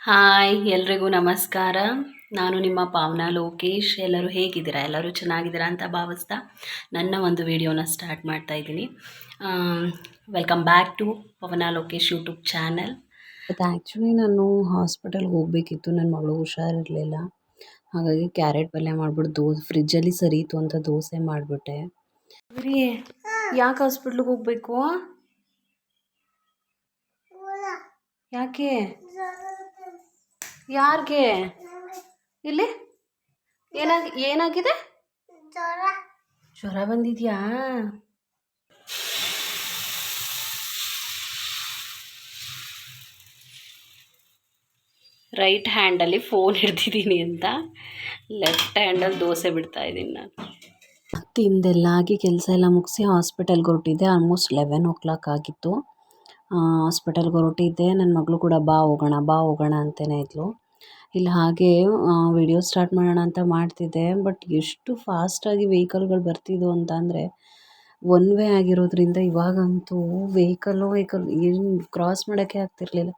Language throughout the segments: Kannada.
ಹಾಯ್ ಎಲ್ರಿಗೂ ನಮಸ್ಕಾರ. ನಾನು ನಿಮ್ಮ ಪಾವನಾ ಲೋಕೇಶ್. ಎಲ್ಲರೂ ಹೇಗಿದ್ದೀರಾ? ಎಲ್ಲರೂ ಚೆನ್ನಾಗಿದ್ದೀರಾ ಅಂತ ಭಾವಿಸ್ತಾ ನನ್ನ ಒಂದು ವಿಡಿಯೋನ ಸ್ಟಾರ್ಟ್ ಮಾಡ್ತಾ ಇದ್ದೀನಿ. Welcome back to Pavana Lokesh YouTube channel. ಮತ್ತು ಆ್ಯಕ್ಚುಲಿ ನಾನು ಹಾಸ್ಪಿಟಲ್ಗೆ ಹೋಗಬೇಕಿತ್ತು. ನನ್ನ ಮಗಳು ಹುಷಾರಿರಲಿಲ್ಲ. ಹಾಗಾಗಿ ಕ್ಯಾರೆಟ್ ಪಲ್ಯ ಮಾಡಿಬಿಟ್ಟು ಫ್ರಿಜ್ಜಲ್ಲಿ ಸರಿಯಿತು ಅಂತ ದೋಸೆ ಮಾಡಿಬಿಟ್ಟೆ. ಬರೀ ಯಾಕೆ ಹಾಸ್ಪಿಟ್ಲಿಗೆ ಹೋಗಬೇಕು? ಯಾಕೆ? ಯಾರಿಗೆ? ಇಲ್ಲಿ ಏನಾಗಿದೆ? ಜ್ವರ ಬಂದಿದ್ಯಾ? ರೈಟ್ ಹ್ಯಾಂಡಲ್ಲಿ ಫೋನ್ ಹಿಡ್ದಿದ್ದೀನಿ ಅಂತ ಲೆಫ್ಟ್ ಹ್ಯಾಂಡಲ್ಲಿ ದೋಸೆ ಬಿಡ್ತಾ ಇದ್ದೀನಿ ನಾನು. ತಿಂದೆಲ್ಲ ಆಗಿ ಕೆಲಸ ಎಲ್ಲ ಮುಗಿಸಿ ಹಾಸ್ಪಿಟಲ್ಗೆ ಹೊರಟಿದ್ದೆ. ಆಲ್ಮೋಸ್ಟ್ 11 ಆಗಿತ್ತು. ಹಾಸ್ಪಿಟಲ್ಗೆ ಹೊರಟಿದ್ದೆ. ನನ್ನ ಮಗಳು ಕೂಡ ಬಾ ಹೋಗೋಣ ಅಂತಲೇ ಇದ್ಲು. ಇಲ್ಲಿ ಹಾಗೆ ವಿಡಿಯೋ ಸ್ಟಾರ್ಟ್ ಮಾಡೋಣ ಅಂತ ಮಾಡ್ತಿದ್ದೆ. ಬಟ್ ಎಷ್ಟು ಫಾಸ್ಟಾಗಿ ವೆಹಿಕಲ್ಗಳು ಬರ್ತಿದ್ವು ಅಂತ ಅಂದರೆ, ಒನ್ ವೇ ಆಗಿರೋದ್ರಿಂದ ಇವಾಗಂತೂ ವೆಹಿಕಲ್ ಏನು ಕ್ರಾಸ್ ಮಾಡೋಕ್ಕೆ ಆಗ್ತಿರ್ಲಿಲ್ಲ.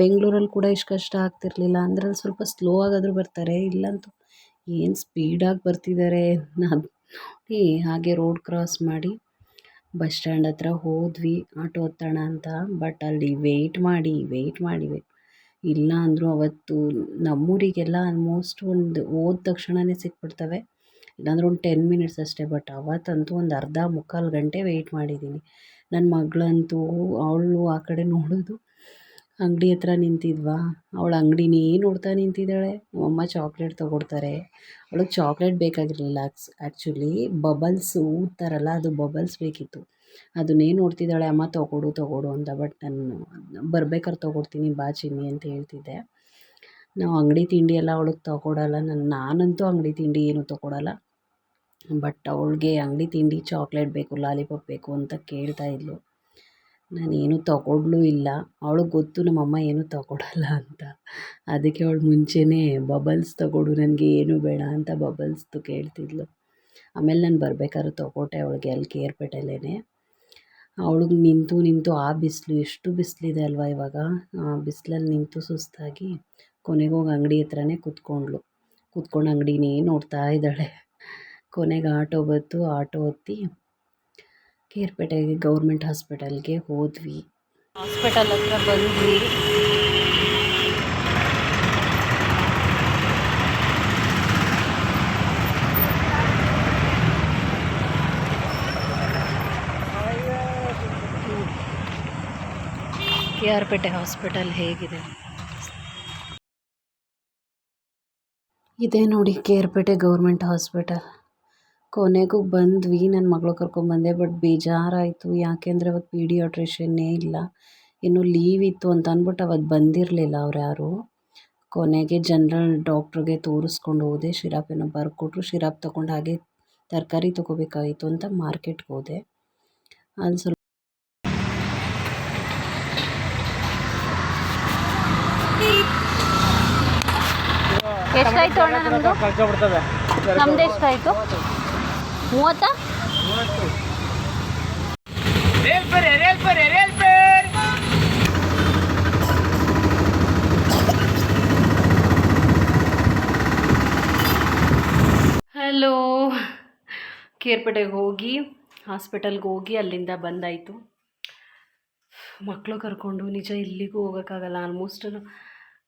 ಬೆಂಗಳೂರಲ್ಲಿ ಕೂಡ ಇಷ್ಟು ಕಷ್ಟ ಆಗ್ತಿರ್ಲಿಲ್ಲ. ಅಂದರೆ ಸ್ವಲ್ಪ ಸ್ಲೋ ಆಗಾದರೂ ಬರ್ತಾರೆ, ಇಲ್ಲಂತೂ ಏನು ಸ್ಪೀಡಾಗಿ ಬರ್ತಿದ್ದಾರೆ. ನೋಡಿ ಹಾಗೆ ರೋಡ್ ಕ್ರಾಸ್ ಮಾಡಿ ಬಸ್ ಸ್ಟ್ಯಾಂಡ್ ಹತ್ರ ಹೋದ್ವಿ ಆಟೋ ಹತ್ತೋಣ ಅಂತ. ಬಟ್ ಅಲ್ಲಿ ವೆಯ್ಟ್ ಮಾಡಿ ಇಲ್ಲ ಅಂದರೂ ಅವತ್ತು ನಮ್ಮೂರಿಗೆಲ್ಲ ಆಲ್ಮೋಸ್ಟ್ ಒಂದು ಹೋದ ತಕ್ಷಣವೇ ಸಿಕ್ಬಿಡ್ತವೆ, ಇಲ್ಲಾಂದ್ರೆ ಒಂದು 10 ಮಿನಿಟ್ಸ್ ಅಷ್ಟೇ. ಬಟ್ ಅವತ್ತಂತೂ ಒಂದು ಅರ್ಧ ಮುಕ್ಕಾಲು ಗಂಟೆ ವೆಯ್ಟ್ ಮಾಡಿದ್ದೀನಿ. ನನ್ನ ಮಗಳಂತೂ ಅವಳು ಆ ಕಡೆ ನೋಡೋದು, ಅಂಗಡಿ ಹತ್ರ ನಿಂತಿದ್ವಾ, ಅವಳು ಅಂಗಡಿನೇ ನೋಡ್ತಾ ನಿಂತಿದ್ದಾಳೆ. ನಮ್ಮಮ್ಮ ಚಾಕ್ಲೇಟ್ ತೊಗೊಡ್ತಾರೆ. ಅವಳಿಗೆ ಚಾಕ್ಲೇಟ್ ಬೇಕಾಗಿರಲಿಲ್ಲ. ಆ್ಯಕ್ಚುಲಿ ಬಬಲ್ಸ್ ಊದ್ತಾರಲ್ಲ, ಅದು ಬಬಲ್ಸ್ ಬೇಕಿತ್ತು. ಅದನ್ನೇ ನೋಡ್ತಿದ್ದಾಳೆ, ಅಮ್ಮ ತೊಗೊಡು ಅಂತ. ಬಟ್ ನಾನು ಬರ್ಬೇಕಾದ್ರೆ ತೊಗೊಡ್ತೀನಿ ಬಾ ಚಿನ್ನಿ ಅಂತ ಹೇಳ್ತಿದ್ದೆ. ನಾವು ಅಂಗಡಿ ತಿಂಡಿ ಎಲ್ಲ ಅವಳಿಗೆ ತೊಗೊಡಲ್ಲ. ನಾನಂತೂ ಅಂಗಡಿ ತಿಂಡಿ ಏನೂ ತೊಗೊಡಲ್ಲ. ಬಟ್ ಅವಳಿಗೆ ಅಂಗಡಿ ತಿಂಡಿ ಚಾಕ್ಲೇಟ್ ಬೇಕು, ಲಾಲಿಪಾಪ್ ಬೇಕು ಅಂತ ಕೇಳ್ತಾ ಇದ್ಲು. ನಾನೇನು ತೊಗೊಡ್ಲೂ ಇಲ್ಲ. ಅವಳಿಗೆ ಗೊತ್ತು ನಮ್ಮಮ್ಮ ಏನೂ ತೊಗೊಡಲ್ಲ ಅಂತ. ಅದಕ್ಕೆ ಅವಳು ಮುಂಚೆನೇ ಬಬಲ್ಸ್ ತೊಗೊಡು, ನನಗೆ ಏನೂ ಬೇಡ ಅಂತ ಬಬಲ್ಸ್ದು ಕೇಳ್ತಿದ್ಲು. ಆಮೇಲೆ ನಾನು ಬರ್ಬೇಕಾದ್ರೆ ತೊಗೊಟ್ಟೆ ಅವಳಿಗೆ ಅಲ್ಲಿ ಕೇರ್ಪೇಟೆಲ್ಲೇ. ಅವಳಿಗೆ ನಿಂತು ಆ ಬಿಸಿಲು, ಎಷ್ಟು ಬಿಸಿಲಿದೆ ಅಲ್ವಾ ಇವಾಗ, ಬಿಸಿಲಲ್ಲಿ ನಿಂತು ಸುಸ್ತಾಗಿ ಕೊನೆಗೋಗಿ ಅಂಗಡಿ ಹತ್ರನೇ ಕೂತ್ಕೊಂಡು ಅಂಗಡಿನೇ ನೋಡ್ತಾ ಇದ್ದಾಳೆ. ಕೊನೆಗೆ ಆಟೋ ಬಂತು. ಆಟೋ ಹತ್ತಿ ಕೇರ್ಪೇಟೆಗೆ ಗೌರ್ಮೆಂಟ್ ಹಾಸ್ಪಿಟಲ್ಗೆ ಹೋದ್ವಿ. ಹಾಸ್ಪಿಟಲ್ ಹತ್ರ ಬಂದ್ವಿ. KRಪೇಟೆ ಹಾಸ್ಪಿಟಲ್ ಹೇಗಿದೆ? ಇದೇ ನೋಡಿ ಕೇರ್ಪೇಟೆ ಗೌರ್ಮೆಂಟ್ ಹಾಸ್ಪಿಟಲ್. ಕೊನೆಗೂ ಬಂದ್ವಿ. ನನ್ನ ಮಗಳು ಕರ್ಕೊಂಬಂದೆ. ಬಟ್ ಬೇಜಾರಾಯಿತು, ಯಾಕೆಂದರೆ ಅವತ್ತು ಪೀಡಿಯಾಟ್ರಿಷನ್ನೇ ಇಲ್ಲ. ಇನ್ನು ಲೀವ್ ಇತ್ತು ಅಂತ ಅಂದ್ಬಿಟ್ಟು ಅವತ್ತು ಬಂದಿರಲಿಲ್ಲ ಅವ್ರು ಯಾರು. ಕೊನೆಗೆ ಜನರಲ್ ಡಾಕ್ಟ್ರಿಗೆ ತೋರಿಸ್ಕೊಂಡು ಹೋದೆ. ಶಿರಾಪೇನೋ ಬರ್ಕೊಟ್ರು. ಶಿರಾಪ್ ತೊಗೊಂಡು ಹಾಗೆ ತರಕಾರಿ ತೊಗೋಬೇಕಾಗಿತ್ತು ಅಂತ ಮಾರ್ಕೆಟ್ಗೆ ಹೋದೆ. ಅಲ್ಲಿ ಸ್ವಲ್ಪ ಎಷ್ಟಾಯ್ತು ಅಣ್ಣ ನಮ್ಮದು? ನಮ್ದು ಎಷ್ಟಾಯಿತು? 30? ಹಲೋ, ಕೇರ್ಪೇಟೆಗೆ ಹೋಗಿ ಹಾಸ್ಪಿಟಲ್ಗೆ ಹೋಗಿ ಅಲ್ಲಿಂದ ಬಂದಾಯಿತು. ಮಕ್ಕಳು ಕರ್ಕೊಂಡು ನಿಜ ಇಲ್ಲಿಗೂ ಹೋಗೋಕ್ಕಾಗಲ್ಲ. ಆಲ್ಮೋಸ್ಟ್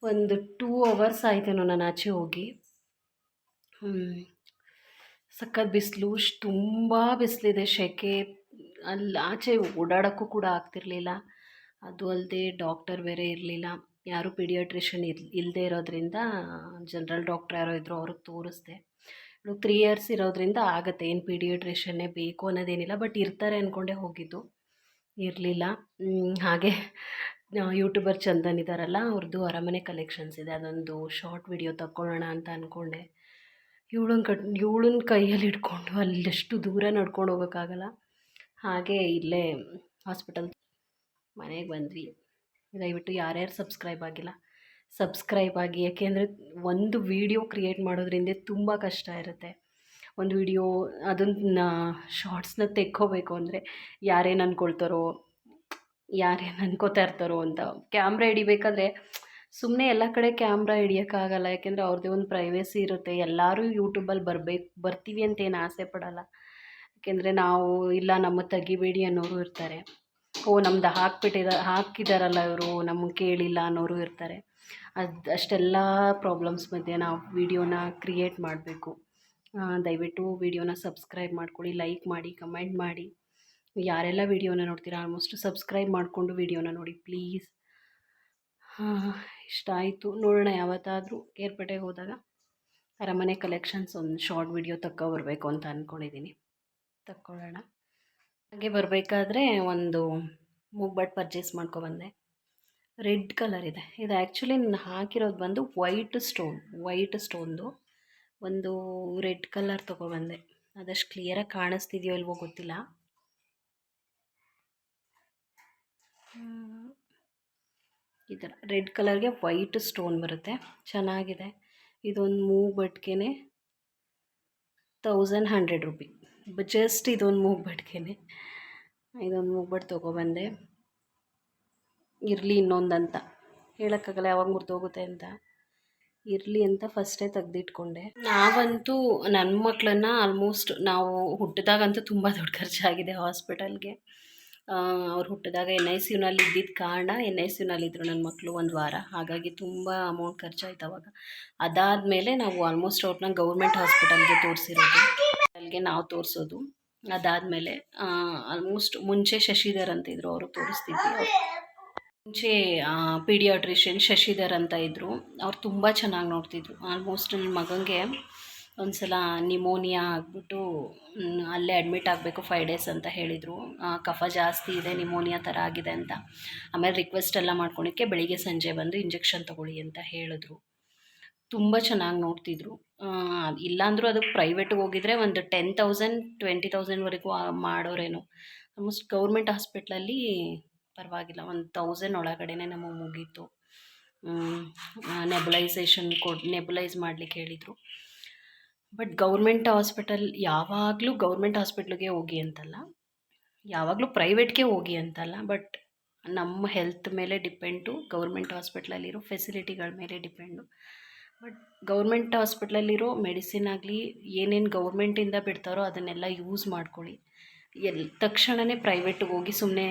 ಒಂದು 2 ಅವರ್ಸ್ ಆಯ್ತೇನೋ ನಾನು ಆಚೆ ಹೋಗಿ. ಸಖತ್ ಬಿಸಿಲು, ತುಂಬ ಬಿಸಿಲಿದೆ, ಸೆಕೆ. ಅಲ್ಲಿ ಆಚೆ ಓಡಾಡೋಕ್ಕೂ ಕೂಡ ಆಗ್ತಿರ್ಲಿಲ್ಲ. ಅದು ಅಲ್ಲದೆ ಡಾಕ್ಟರ್ ಬೇರೆ ಇರಲಿಲ್ಲ, ಯಾರು ಪೀಡಿಯಾಟ್ರಿಷನ್ ಇಲ್ಲದೆ ಇರೋದ್ರಿಂದ ಜನರಲ್ ಡಾಕ್ಟ್ರ್ ಯಾರೋ ಇದ್ದರು, ಅವ್ರಿಗೆ ತೋರಿಸ್ದೆ. 3 ಇಯರ್ಸ್ ಇರೋದ್ರಿಂದ ಆಗುತ್ತೆ, ಏನು ಪೀಡಿಯಾಟ್ರಿಷನ್ನೇ ಬೇಕು ಅನ್ನೋದೇನಿಲ್ಲ. ಬಟ್ ಇರ್ತಾರೆ ಅಂದ್ಕೊಂಡೆ ಹೋಗಿದ್ದು, ಇರಲಿಲ್ಲ. ಹಾಗೆ ಯೂಟ್ಯೂಬರ್ ಚಂದನ್ ಇದ್ದಾರಲ್ಲ, ಅವ್ರದ್ದು ಅರಮನೆ ಕಲೆಕ್ಷನ್ಸ್ ಇದೆ, ಅದೊಂದು ಶಾರ್ಟ್ ವಿಡಿಯೋ ತಗೊಳ್ಳೋಣ ಅಂತ ಅಂದ್ಕೊಂಡೆ. ಇವಳನ್ನ ಕೈಯಲ್ಲಿ ಹಿಡ್ಕೊಂಡು ಅಲ್ಲಷ್ಟು ದೂರ ನಡ್ಕೊಂಡು ಹೋಗೋಕ್ಕಾಗಲ್ಲ. ಹಾಗೆ ಇಲ್ಲೇ ಹಾಸ್ಪಿಟಲ್ ಮನೆಗೆ ಬಂದ್ವಿ. ದಯವಿಟ್ಟು ಯಾರ್ಯಾರು ಸಬ್ಸ್ಕ್ರೈಬ್ ಆಗಿಲ್ಲ ಸಬ್ಸ್ಕ್ರೈಬ್ ಆಗಿ. ಯಾಕೆಂದರೆ ಒಂದು ವೀಡಿಯೋ ಕ್ರಿಯೇಟ್ ಮಾಡೋದ್ರಿಂದ ತುಂಬ ಕಷ್ಟ ಇರುತ್ತೆ. ಒಂದು ವಿಡಿಯೋ ಅದನ್ನು ಶಾರ್ಟ್ಸ್ನ ತೆಕ್ಕೋಬೇಕು ಅಂದರೆ ಯಾರೇನು ಅಂದ್ಕೊಳ್ತಾರೋ, ಯಾರೇನು ಅನ್ಕೋತಾ ಇರ್ತಾರೋ ಅಂತ. ಕ್ಯಾಮ್ರಾ ಹಿಡಿಬೇಕಾದ್ರೆ ಸುಮ್ಮನೆ ಎಲ್ಲ ಕಡೆ ಕ್ಯಾಮ್ರಾ ಹಿಡಿಯೋಕ್ಕಾಗಲ್ಲ, ಯಾಕೆಂದರೆ ಅವ್ರದ್ದೇ ಒಂದು ಪ್ರೈವೇಸಿ ಇರುತ್ತೆ. ಎಲ್ಲರೂ ಯೂಟ್ಯೂಬಲ್ಲಿ ಬರ್ತೀವಿ ಅಂತ ಏನು ಆಸೆ ಪಡಲ್ಲ. ಯಾಕೆಂದರೆ ನಾವು ಇಲ್ಲ ನಮ್ಮದು ತೆಗಿಬೇಡಿ ಅನ್ನೋರು ಇರ್ತಾರೆ. ಓ ನಮ್ದು ಹಾಕಿದಾರಲ್ಲ ಇವರು ನಮಗೆ ಕೇಳಿಲ್ಲ ಅನ್ನೋರು ಇರ್ತಾರೆ. ಅಷ್ಟೆಲ್ಲ ಪ್ರಾಬ್ಲಮ್ಸ್ ಮಧ್ಯೆ ನಾವು ವೀಡಿಯೋನ ಕ್ರಿಯೇಟ್ ಮಾಡಬೇಕು. ದಯವಿಟ್ಟು ವೀಡಿಯೋನ ಸಬ್ಸ್ಕ್ರೈಬ್ ಮಾಡ್ಕೊಳ್ಳಿ, ಲೈಕ್ ಮಾಡಿ, ಕಮೆಂಟ್ ಮಾಡಿ. ಯಾರೆಲ್ಲ ವೀಡಿಯೋನ ನೋಡ್ತೀರಾ ಆಲ್ಮೋಸ್ಟ್ ಸಬ್ಸ್ಕ್ರೈಬ್ ಮಾಡಿಕೊಂಡು ವೀಡಿಯೋನ ನೋಡಿ ಪ್ಲೀಸ್. ಇಷ್ಟ ಆಯಿತು. ನೋಡೋಣ ಯಾವತ್ತಾದರೂ ಕೇರ್ಪೇಟೆಗೆ ಹೋದಾಗ ಅರಮನೆ ಕಲೆಕ್ಷನ್ಸ್ ಒಂದು ಶಾರ್ಟ್ ವಿಡಿಯೋ ಬರಬೇಕು ಅಂತ ಅಂದ್ಕೊಂಡಿದ್ದೀನಿ. ತಕ್ಕೊಳ್ಳೋಣ. ಹಾಗೆ ಬರಬೇಕಾದ್ರೆ ಒಂದು ಮೂಗ್ಬಟ್ ಪರ್ಚೇಸ್ ಮಾಡ್ಕೊಬಂದೆ. ರೆಡ್ ಕಲರ್ ಇದೆ. ಇದು ಆ್ಯಕ್ಚುಲಿ ನಾನು ಹಾಕಿರೋದು ಬಂದು ವೈಟ್ ಸ್ಟೋನ್ದು ಒಂದು ರೆಡ್ ಕಲರ್ ತೊಗೊಬಂದೆ. ಅದಷ್ಟು ಕ್ಲಿಯರಾಗಿ ಕಾಣಿಸ್ತಿದೆಯೋ ಇಲ್ವೋ ಗೊತ್ತಿಲ್ಲ. ಈ ಥರ ರೆಡ್ ಕಲರ್ಗೆ ವೈಟ್ ಸ್ಟೋನ್ ಬರುತ್ತೆ, ಚೆನ್ನಾಗಿದೆ. ಇದೊಂದು ಮೂಗ್ಬಟ್ಗೆ 1100 ರೂಪಿ. ಜಸ್ಟ್ ಇದೊಂದು ಮೂಗ್ಬಟ್ಗೆ ಇದೊಂದು ಮೂಗ್ಬಟ್ಟು ತೊಗೊಬಂದೆ. ಇರಲಿ ಇನ್ನೊಂದಂತ ಹೇಳೋಕ್ಕಾಗಲ್ಲ ಯಾವಾಗ ಮುರಿದೋಗುತ್ತೆ ಅಂತ, ಇರಲಿ ಅಂತ ಫಸ್ಟೇ ತೆಗ್ದಿಟ್ಕೊಂಡೆ. ನಾವಂತೂ ನನ್ನ ಮಕ್ಕಳನ್ನ ಆಲ್ಮೋಸ್ಟ್ ನಾವು ಹುಟ್ಟಿದಾಗಂತೂ ತುಂಬ ದೊಡ್ಡ ಖರ್ಚಾಗಿದೆ ಹಾಸ್ಪಿಟಲ್ಗೆ. ಅವ್ರು ಹುಟ್ಟಿದಾಗ NICUನಲ್ಲಿ ಇದ್ದಿದ್ದ ಕಾರಣ NICUನಲ್ಲಿದ್ದರು ನನ್ನ ಮಕ್ಕಳು ಒಂದು ವಾರ, ಹಾಗಾಗಿ ತುಂಬ ಅಮೌಂಟ್ ಖರ್ಚಾಯ್ತು ಅವಾಗ. ಅದಾದಮೇಲೆ ನಾವು ಆಲ್ಮೋಸ್ಟ್ ಅವ್ರನ್ನ ಗೌರ್ಮೆಂಟ್ ಹಾಸ್ಪಿಟಲ್ಗೆ ನಾವು ತೋರಿಸೋದು. ಅದಾದಮೇಲೆ ಆಲ್ಮೋಸ್ಟ್ ಮುಂಚೆ ಶಶಿಧರ್ ಅಂತಿದ್ರು, ಅವರು ತೋರಿಸ್ತಿದ್ವಿ. ಮುಂಚೆ ಪೀಡಿಯಾಟ್ರಿಷಿಯನ್ ಶಶಿಧರ್ ಅಂತ ಇದ್ದರು, ಅವ್ರು ತುಂಬ ಚೆನ್ನಾಗಿ ನೋಡ್ತಿದ್ರು. ಆಲ್ಮೋಸ್ಟ್ ನನ್ನ ಮಗನಿಗೆ ಒಂದು ಸಲ ನಿಮೋನಿಯಾ ಆಗಿಬಿಟ್ಟು ಅಲ್ಲೇ ಅಡ್ಮಿಟ್ ಆಗಬೇಕು 5 ಡೇಸ್ ಅಂತ ಹೇಳಿದರು. ಕಫ ಜಾಸ್ತಿ ಇದೆ, ನಿಮೋನಿಯಾ ಥರ ಆಗಿದೆ ಅಂತ. ಆಮೇಲೆ ರಿಕ್ವೆಸ್ಟ್ ಎಲ್ಲ ಮಾಡ್ಕೊಳಕ್ಕೆ ಬೆಳಿಗ್ಗೆ ಸಂಜೆ ಬಂದು ಇಂಜೆಕ್ಷನ್ ತೊಗೊಳ್ಳಿ ಅಂತ ಹೇಳಿದ್ರು. ತುಂಬ ಚೆನ್ನಾಗಿ ನೋಡ್ತಿದ್ರು. ಇಲ್ಲಾಂದರೂ ಅದಕ್ಕೆ ಪ್ರೈವೇಟ್ಗೆ ಹೋಗಿದ್ರೆ ಒಂದು 10,000 20,000ವರೆಗೂ ಮಾಡೋರೇನೋ. ಆಲ್ಮೋಸ್ಟ್ ಗೌರ್ಮೆಂಟ್ ಹಾಸ್ಪಿಟ್ಲಲ್ಲಿ ಪರವಾಗಿಲ್ಲ, 1,000 ಒಳಗಡೆನೇ ನಮಗೆ ಮುಗೀತು. ನೆಬುಲೈಸ್ ಮಾಡಲಿಕ್ಕೆ ಹೇಳಿದರು. ಬಟ್ ಗೌರ್ಮೆಂಟ್ ಹಾಸ್ಪಿಟಲ್ ಯಾವಾಗಲೂ ಗೌರ್ಮೆಂಟ್ ಹಾಸ್ಪಿಟ್ಲಿಗೆ ಹೋಗಿ ಅಂತಲ್ಲ, ಯಾವಾಗಲೂ ಪ್ರೈವೇಟ್ಗೆ ಹೋಗಿ ಅಂತಲ್ಲ, ಬಟ್ ನಮ್ಮ ಹೆಲ್ತ್ ಮೇಲೆ ಡಿಪೆಂಡು, ಗೌರ್ಮೆಂಟ್ ಹಾಸ್ಪಿಟ್ಲಲ್ಲಿರೋ ಫೆಸಿಲಿಟಿಗಳ ಮೇಲೆ ಡಿಪೆಂಡು. ಬಟ್ ಗೌರ್ಮೆಂಟ್ ಹಾಸ್ಪಿಟ್ಲಲ್ಲಿರೋ ಮೆಡಿಸಿನ್ ಆಗಲಿ ಏನೇನು ಗೌರ್ಮೆಂಟಿಂದ ಬಿಡ್ತಾರೋ ಅದನ್ನೆಲ್ಲ ಯೂಸ್ ಮಾಡ್ಕೊಳ್ಳಿ. ತಕ್ಷಣವೇ ಪ್ರೈವೇಟಿಗೆ ಹೋಗಿ ಸುಮ್ಮನೆ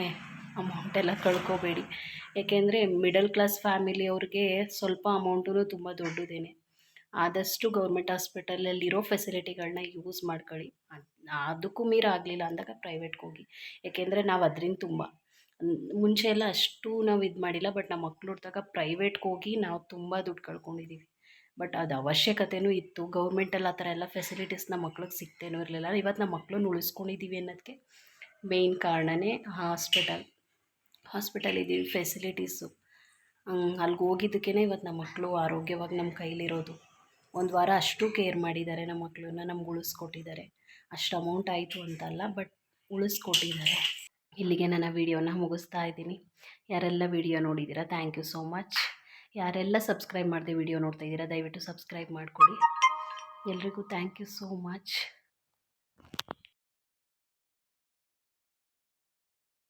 ಅಮೌಂಟೆಲ್ಲ ಕಳ್ಕೊಬೇಡಿ. ಏಕೆಂದರೆ ಮಿಡಲ್ ಕ್ಲಾಸ್ ಫ್ಯಾಮಿಲಿಯವ್ರಿಗೆ ಸ್ವಲ್ಪ ಅಮೌಂಟು ತುಂಬ ದೊಡ್ಡದೇನೆ. ಆದಷ್ಟು ಗೌರ್ಮೆಂಟ್ ಹಾಸ್ಪಿಟಲಲ್ಲಿರೋ ಫೆಸಿಲಿಟಿಗಳನ್ನ ಯೂಸ್ ಮಾಡ್ಕೊಳ್ಳಿ. ಅದಕ್ಕೂ ಮೀರಾಗಲಿಲ್ಲ ಅಂದಾಗ ಪ್ರೈವೇಟ್ಗೆ ಹೋಗಿ. ಏಕೆಂದರೆ ನಾವು ಅದರಿಂದ ತುಂಬ ಮುಂಚೆ ಎಲ್ಲ ಅಷ್ಟು ನಾವು ಇದು ಮಾಡಿಲ್ಲ, ಬಟ್ ನಮ್ಮ ಮಕ್ಳು ಹುಟ್ಟಿದಾಗ ಪ್ರೈವೇಟ್ಗೆ ಹೋಗಿ ನಾವು ತುಂಬ ದುಡ್ಡು ಕಳ್ಕೊಂಡಿದ್ದೀವಿ. ಬಟ್ ಅದು ಅವಶ್ಯಕತೆಯೂ ಇತ್ತು. ಗೌರ್ಮೆಂಟಲ್ಲಿ ಆ ಥರ ಎಲ್ಲ ಫೆಸಿಲಿಟೀಸ್ನ ಮಕ್ಳಿಗೆ ಸಿಗ್ತೇನೂ ಇರಲಿಲ್ಲ. ಇವತ್ತು ನಮ್ಮ ಮಕ್ಕಳನ್ನ ಉಳಿಸ್ಕೊಂಡಿದ್ದೀವಿ ಅನ್ನೋದಕ್ಕೆ ಮೇಯ್ನ್ ಕಾರಣವೇ ಹಾಸ್ಪಿಟಲ್ ಇದ್ದೀವಿ, ಫೆಸಿಲಿಟೀಸು. ಅಲ್ಲಿಗೆ ಹೋಗಿದ್ದಕ್ಕೇ ಇವತ್ತು ನಮ್ಮ ಮಕ್ಕಳು ಆರೋಗ್ಯವಾಗಿ ನಮ್ಮ ಕೈಲಿರೋದು. ಒಂದು ವಾರ ಅಷ್ಟು ಕೇರ್ ಮಾಡಿದ್ದಾರೆ ನಮ್ಮ ಮಕ್ಕಳನ್ನ, ನಮ್ಗೆ ಉಳಿಸ್ಕೊಟ್ಟಿದ್ದಾರೆ. ಅಷ್ಟು ಅಮೌಂಟ್ ಆಯಿತು ಅಂತಲ್ಲ, ಬಟ್ ಉಳಿಸ್ಕೊಟ್ಟಿದ್ದಾರೆ. ಇಲ್ಲಿಗೆ ನನ್ನ ವೀಡಿಯೋನ ಮುಗಿಸ್ತಾ ಇದ್ದೀನಿ. ಯಾರೆಲ್ಲ ವೀಡಿಯೋ ನೋಡಿದ್ದೀರಾ ಥ್ಯಾಂಕ್ ಯು ಸೋ ಮಚ್. ಯಾರೆಲ್ಲ ಸಬ್ಸ್ಕ್ರೈಬ್ ಮಾಡದೆ ವೀಡಿಯೋ ನೋಡ್ತಾ ಇದ್ದೀರಾ ದಯವಿಟ್ಟು ಸಬ್ಸ್ಕ್ರೈಬ್ ಮಾಡಿಕೊಡಿ. ಎಲ್ರಿಗೂ ಥ್ಯಾಂಕ್ ಯು ಸೋ ಮಚ್.